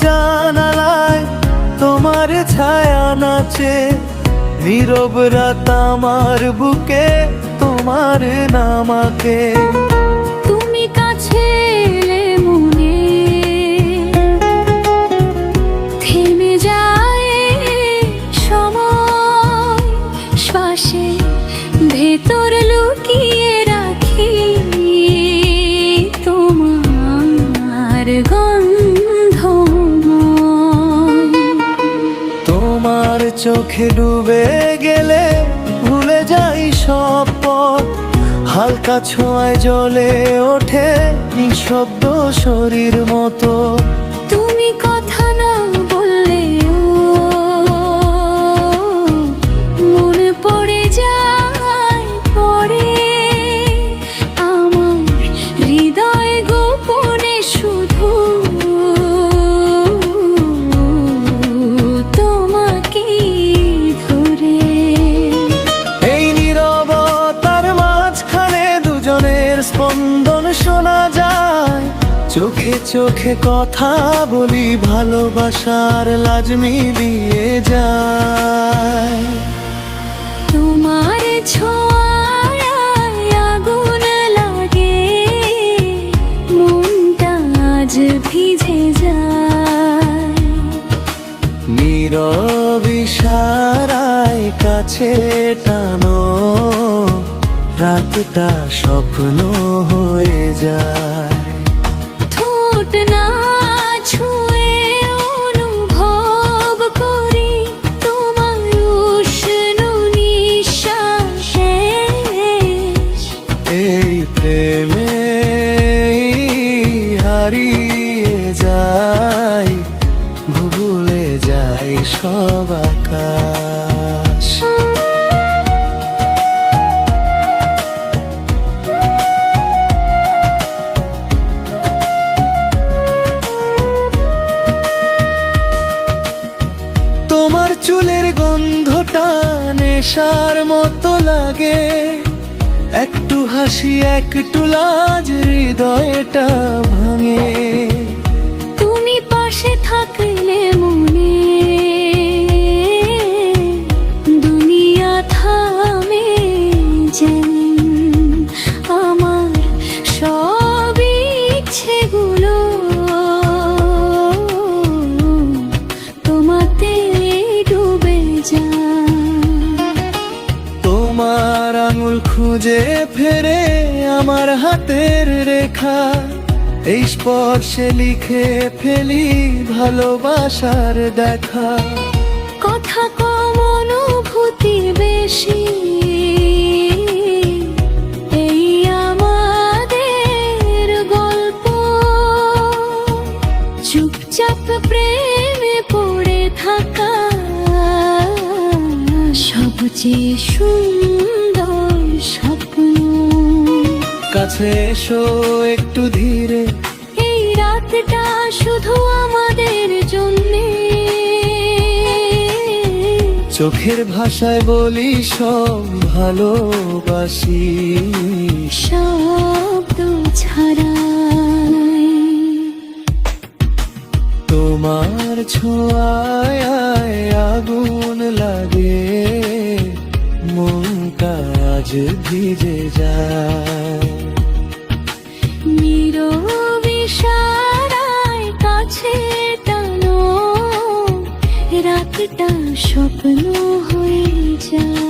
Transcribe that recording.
জানালায় তোমার ছায়া নাচে, নীরব রাত আমার বুকে তোমার নামাকে। তুমি কাছে এলে মনে থেমে যায় সময়, শ্বাসে ভেতর লুকিয়ে রাখি তোমার গন্ধময়। তোমার চোখে ডুবে গেলে ভুলে যাই সব পথ, হালকা ছোঁয়ায় জ্বলে ওঠে নিঃশব্দ শরীর মতো। তুমি কথা না বললেও মনে পড়ে যায় পরে আমার হৃদয় গোপনে শুধু তোমাকে ধরে। এই নীরবতার মাঝখানে দুজনের স্পন্দন শোনা যায়, চোখে চোখে কথা বলি ভালোবাসার লাজ মিলিয়ে যায়। তোমার ছোঁয়ায় আগুন লাগে, মনটা আজ ভিজে যায়। নীরব ইশারায় কাছে টানো, রাতটা স্বপ্ন হয়ে যায়। ঠোঁট না ছুঁয়ে অনুভব করি তোমার উষ্ণ নিঃশ্বাস। এই প্রেমে হারিয়ে যাই, ভুলে যাই সব আকাশ। তোমার চুলের গন্ধটা নেশার মতো লাগে, একটু হাসি একটু লাজ হৃদয়টা ভাঙে। তুমি পাশে থাকলে মনে দুনিয়া থামে যেন, আমার সব ইচ্ছেগুলো তোমাতে ডুবে যায়। তোমার আঙুল খুঁজে ফেরে আমার হাতের রেখা, এই স্পর্শে লিখে ফেলি ভালোবাসার দেখা। কথা কম অনুভূতি বেশি, এই আমাদের গল্প। চুপচাপ প্রেমে পড়ে থাকা সবচেয়ে সুন্দর স্বপ্ন। কাছে এসো একটু ধীরে, এই রাতটা শুধু আমাদের জন্যে। চোখের ভাষায় বলি সব ভালোবাসি, শব্দ ছাড়াই। তোমার ছোঁয়ায় আগুন লাগে, মনটা আজ ভিজে যায়। নীরব ইশারায় কাছে টানো, রাতটা স্বপ্ন হয়ে যায়।